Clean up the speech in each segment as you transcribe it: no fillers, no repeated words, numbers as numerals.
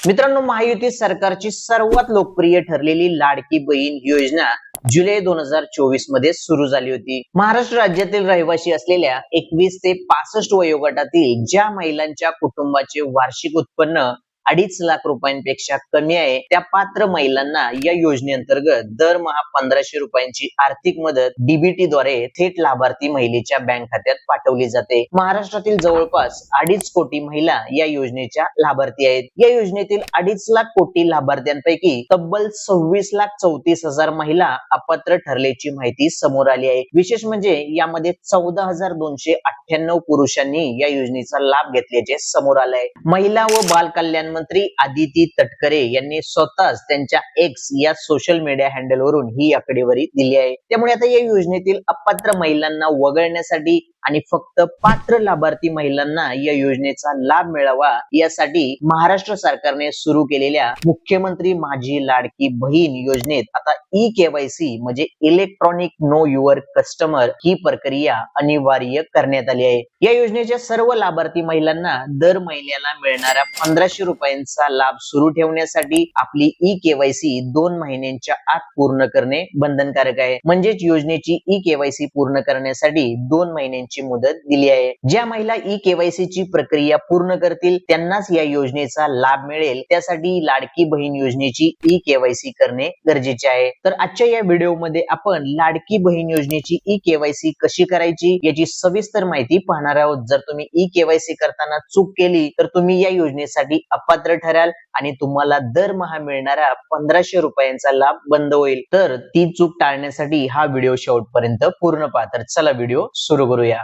मित्रांनो, महायुती सरकारची सर्वात लोकप्रिय ठरलेली लाडकी बहीण योजना जुलै 2024 मध्ये सुरू झाली होती. महाराष्ट्र राज्यातील रहिवासी असलेल्या 21 ते 65 वयोगटातील ज्या महिलांच्या कुटुंबाचे वार्षिक उत्पन्न 2.5 लाख रुपयांपेक्षा कमी आहे, त्या पात्र महिलांना या योजनेअंतर्गत दरमहा 1500 रुपयांची आर्थिक मदत डीबीटी द्वारे थेट लाभार्थी महिलेच्या बँक खात्यात पाठवली जाते. महाराष्ट्रातील जवळपास 2.5 कोटी महिला या योजनेच्या लाभार्थी आहेत. या योजनेतील 2.5 लाख कोटी लाभार्थ्यांपैकी तब्बल 26,34,000 महिला अपात्र ठरल्याची माहिती समोर आली आहे. विशेष म्हणजे यामध्ये 14,298 पुरुषांनी या योजनेचा लाभ घेतल्याचे समोर आले. महिला व बाल कल्याण मंत्री आदिती तटकरे यांनी स्वतःच त्यांच्या एक्स या सोशल मीडिया हँडलवरून ही आकडेवारी दिली आहे. त्यामुळे आता या योजनेतील अपात्र महिलांना वगळण्यासाठी आणि फक्त पात्र लाभार्थी महिलांना या योजनेचा लाभ मिळावा यासाठी महाराष्ट्र सरकारने सुरू केलेल्या मुख्यमंत्री माझी लाडकी बहीण योजनेत आता ई-केवायसी म्हणजे इलेक्ट्रॉनिक नो युअर कस्टमर ही प्रक्रिया अनिवार्य करण्यात आली आहे. या योजनेच्या सर्व लाभार्थी महिलांना दर महिन्याला मिळणारा 1500 रुपयांचा लाभ सुरू ठेवण्यासाठी आपली ई-केवायसी 2 महिन्यांच्या आत पूर्ण करणे बंधनकारक आहे. म्हणजेच योजनेची ई-केवायसी पूर्ण करण्यासाठी 2 महिन्यांची मुदत दिली आहे. ज्या महिला ई-केवायसी ची प्रक्रिया पूर्ण करतील त्यांनाच या योजनेचा लाभ मिळेल. त्यासाठी लाडकी बहीण योजनेची ई-केवायसी करणे गरजेचे आहे. तर आजच्या या व्हिडिओमध्ये आपण लाडकी बहीण योजनेची ई-केवायसी कशी करायची याची सविस्तर माहिती पाहणार आहोत. जर तुम्ही ई-केवायसी करताना चूक केली तर तुम्ही या योजनेसाठी अपात्र ठराल आणि तुम्हाला दरमहा मिळणारा 1500 रुपयांचा लाभ बंद होईल. तर ती चूक टाळण्यासाठी हा व्हिडिओ शेवटपर्यंत पूर्ण पहा. तर चला व्हिडिओ सुरू करूया.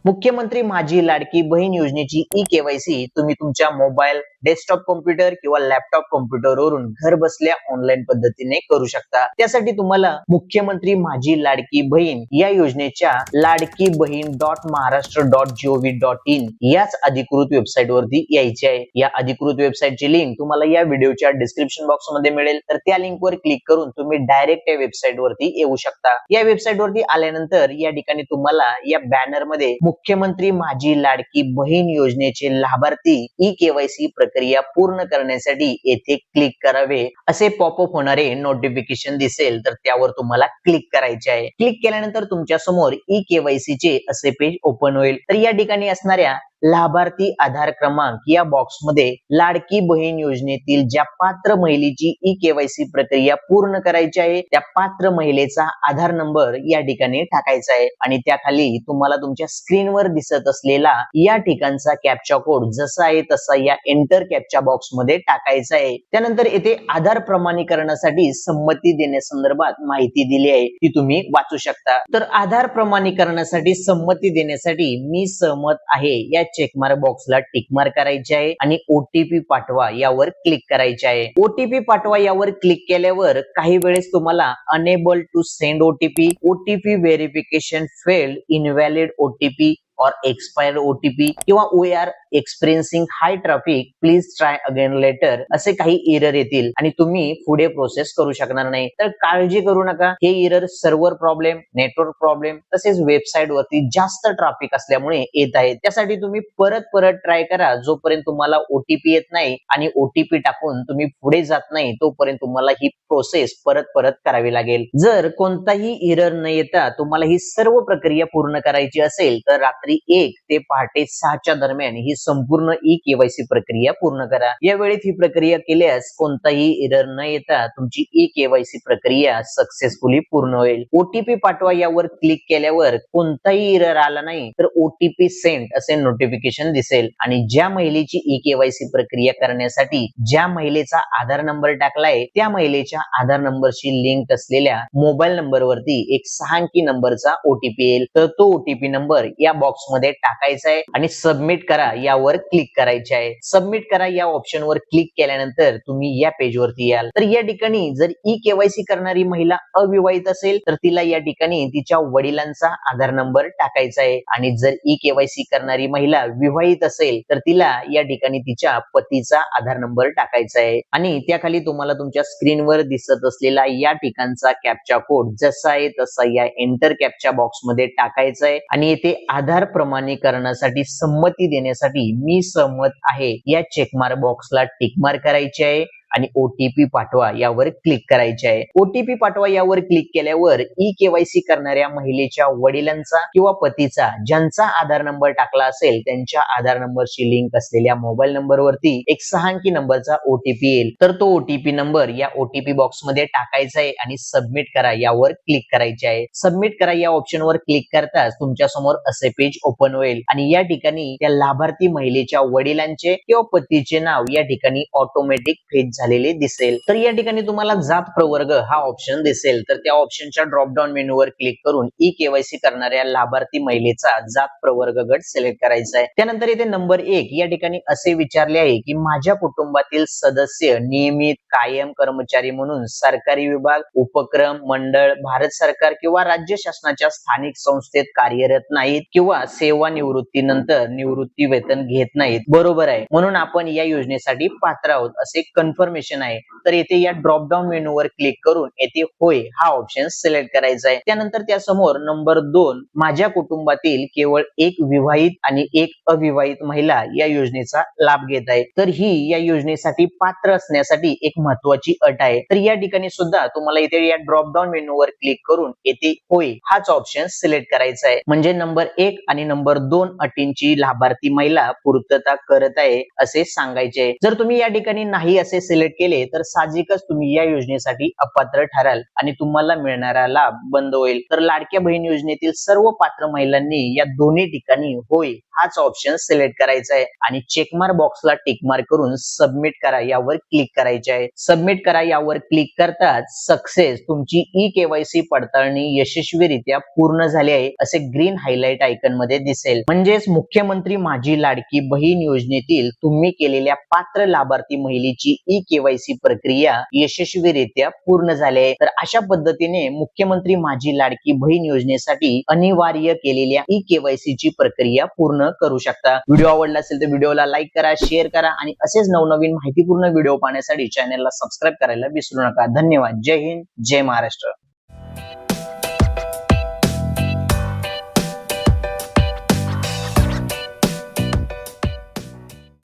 मुख्यमंत्री माझी लाडकी बहीण योजनेची ई-केवायसी तुम्ही तुमच्या मोबाईल, डेस्कटॉप कॉम्प्युटर किंवा लॅपटॉप कॉम्प्युटर वरून घर बसल्या ऑनलाईन पद्धतीने करू शकता. त्यासाठी तुम्हाला मुख्यमंत्री माझी लाडकी बहीण या योजनेच्या ladkibaheen.maharashtra.gov.in याच अधिकृत वेबसाईट वरती यायचे आहे. या अधिकृत वेबसाईटची लिंक तुम्हाला या व्हिडिओच्या डिस्क्रिप्शन बॉक्स मध्ये मिळेल. तर त्या लिंक वर क्लिक करून तुम्ही डायरेक्ट या वेबसाईट वरती येऊ शकता. या वेबसाईट वरती आल्यानंतर या ठिकाणी तुम्हाला या बॅनर मध्ये मुख्यमंत्री माझी लाडकी बहीण योजनेचे लाभार्थी ई-केवायसी प्रक्रिया पूर्ण करण्यासाठी येथे क्लिक करावे असे पॉपअप होणारे नोटिफिकेशन दिसेल. तर त्यावर तुम्हाला क्लिक करायचे आहे. क्लिक केल्यानंतर तुमच्या समोर ई-केवायसी चे असे पेज ओपन होईल. तर या ठिकाणी असणाऱ्या लाभार्थी आधार क्रमांक या बॉक्स मध्ये लाडकी बहीण योजनेतील ज्या पात्र महिलेची ई-केवायसी प्रक्रिया पूर्ण करायची आहे त्या पात्र महिलेचा आधार नंबर या ठिकाणी टाकायचा आहे आणि त्याखाली तुम्हाला तुमच्या स्क्रीनवर दिसत असलेला या ठिकाणचा कॅप्चा कोड जसा आहे तसा या एंटर कॅप्चा बॉक्स मध्ये टाकायचा आहे. त्यानंतर येथे आधार प्रमाणीकरणासाठी संमती देण्यासंदर्भात माहिती दिली आहे ती तुम्ही वाचू शकता. तर आधार प्रमाणीकरणासाठी संमती देण्यासाठी मी सहमत आहे या चेकमार्क बॉक्सला टिक मार्क करायचे आहे आणि ओटीपी पाठवा यावर क्लिक करायचे आहे. ओटीपी पाठवा यावर क्लिक केल्यावर काही वेळेस तुम्हाला unable to send OTP verification failed, invalid OTP और एक्सपायर्ड ओटीपी किंवा we are experiencing high traffic, please try again later असे काही एरर येतील आणि तुम्ही पुढे प्रोसेस करू शकणार नाही. तर काळजी करू नका. हे error server problem, network problem तसेच वेबसाईट वरती जास्त ट्रॅफिक असल्यामुळे येत आहे. त्यासाठी तुम्ही परत ट्राय करा. जोपर्यंत तुम्हाला ओटीपी येत नाही आणि ओटीपी टाकून तुम्ही पुढे जात नाही तोपर्यंत तुम्हाला ही प्रोसेस परत करावी लागेल. जर कोणताही एरर न येता तुम्हाला ही सर्व प्रक्रिया पूर्ण करायची असेल तर रात्री 1 ते पहाटे 6च्या दरम्यान ही संपूर्ण ई-केवायसी प्रक्रिया पूर्ण करा. यावेळी ही प्रक्रिया केल्यास कोणताही एरर न येता तुमची ई-केवायसी प्रक्रिया सक्सेसफुली पूर्ण होईल. ओटीपी पाठवा यावर क्लिक केल्यावर कोणताही एरर आला नाही तर ओटीपी सेंड असे नोटिफिकेशन दिसेल आणि ज्या महिलेची ई-केवायसी प्रक्रिया करण्यासाठी ज्या महिलेचा आधार नंबर टाकलाय त्या महिलेच्या आधार नंबरशी लिंक असलेल्या मोबाईल नंबर वरती एक 6 अंकी नंबरचा ओटीपी येईल. तर तो ओटीपी नंबर या बॉक्स बॉक्स मध्ये टाकायचं आहे आणि सबमिट करा यावर क्लिक करायचे आहे. सबमिट करा या ऑप्शनवर क्लिक केल्यानंतर तुम्ही या पेजवरती याल. तर या ठिकाणी जर ई केवायसी करणारी महिला अविवाहित असेल तर तिला या ठिकाणी तिच्या वडिलांचा आधार नंबर टाकायचा आहे आणि जर ई केवायसी करणारी महिला विवाहित असेल तर तिला या ठिकाणी तिच्या पतीचा आधार नंबर टाकायचा आहे आणि त्याखाली तुम्हाला तुमच्या स्क्रीनवर दिसत असलेला या ठिकाणचा कॅप्चा कोड जसा आहे तसा या एंटर कॅप्चा बॉक्स मध्ये टाकायचा आहे आणि येथे आधार प्रमाणीकरणासाठी संमती देण्यासाठी मी सहमत आहे या चेकमार्क बॉक्सला टिकमार्क करायचे आहे आणि ओटीपी पाठवा यावर क्लिक करायचे आहे. ओटीपी पाठवा यावर क्लिक केल्यावर ई केवायसी करणाऱ्या महिलेच्या वडिलांचा किंवा पतीचा ज्यांचा आधार नंबर टाकला असेल त्यांच्या आधार नंबरशी लिंक असलेल्या मोबाईल नंबरवरती एक 6 अंकी नंबरचा ओटीपी येईल. तर तो ओटीपी नंबर या ओटीपी बॉक्स मध्ये टाकायचा आहे आणि सबमिट करा यावर क्लिक करायचे आहे. सबमिट करा या ऑप्शनवर क्लिक करताच तुमच्या समोर असे पेज ओपन होईल आणि या ठिकाणी त्या लाभार्थी महिलेच्या वडिलांचे किंवा पतीचे नाव या ठिकाणी ऑटोमॅटिक फेच झालेले दिसेल. तर या ठिकाणी तुम्हाला जात प्रवर्ग हा ऑप्शन दिसेल. तर त्या ऑप्शनच्या ड्रॉप डाऊन मेनूवर क्लिक करून ई केवायसी करणाऱ्या लाभार्थी महिलेचा जात प्रवर्ग गट सिलेक्ट करायचा आहे. त्यानंतर इथे नंबर 1 या ठिकाणी असे विचारले आहे की माझ्या कुटुंबातील सदस्य नियमित कायम कर्मचारी म्हणून सरकारी विभाग, उपक्रम, मंडळ, भारत सरकार किंवा राज्य शासनाच्या स्थानिक संस्थेत कार्यरत नाहीत किंवा सेवानिवृत्तीनंतर निवृत्ती वेतन घेत नाहीत. बरोबर आहे, म्हणून आपण या योजनेसाठी पात्र आहोत असे कन्फर्मेशन आहे. तर येथे या ड्रॉप डाऊन मेनूवर क्लिक करून येथे होय हा ऑप्शन सिलेक्ट करायचा आहे. त्यानंतर त्यासमोर नंबर 2 माझ्या कुटुंबातील केवळ एक विवाहित आणि एक अविवाहित महिला या योजनेचा लाभ घेत आहे. तर ही या योजनेसाठी पात्र असण्यासाठी एक महत्वाची अट आहे. तर या ठिकाणी सुद्धा तुम्हाला इथे या ड्रॉप डाऊन मेनूवर क्लिक करून येथे होय हाच ऑप्शन सिलेक्ट करायचा आहे. म्हणजे नंबर 1 आणि नंबर 2 अटींची लाभार्थी महिला पूर्तता करत आहे असे सांगायचे. जर तुम्ही या ठिकाणी नाही असे सिलेक्ट केले तर साहजिकच तुम्ही या योजनेसाठी अपात्र ठराल आणि तुम्हाला मिळणारा लाभ बंद होईल. तर लाडक्या बहीण योजनेतील सर्व पात्र महिलांनी या दोन्ही ठिकाणी होय हाच ऑप्शन सिलेक्ट करायचा आहे आणि चेकमार्क बॉक्सला टिकमार्क करून सबमिट करा यावर क्लिक करायचे आहे. सबमिट करा यावर क्लिक करताच सक्सेस तुमची ई केवायसी पडताळणी यशस्वीरित्या पूर्ण झाली आहे असे ग्रीन हायलाइट आयकॉन मध्ये दिसेल. म्हणजेच मुख्यमंत्री माझी लाडकी बहीण योजनेतील तुम्ही केलेल्या पात्र लाभार्थी महिलेची ई केवायसी प्रक्रिया यशस्वीरित्या पूर्ण झाली आहे. तर अशा पद्धतीने मुख्यमंत्री माझी लाडकी बहीण योजनेसाठी अनिवार्य केलेल्या ई केवायसी ची प्रक्रिया पूर्ण करू शकता. व्हिडिओ आवडला असेल तर व्हिडिओला लाईक करा, शेअर करा आणि असेच नवनवीन माहितीपूर्ण व्हिडिओ पाहण्यासाठी चॅनलला सबस्क्राईब करायला विसरू नका. धन्यवाद. जय हिंद, जय महाराष्ट्र.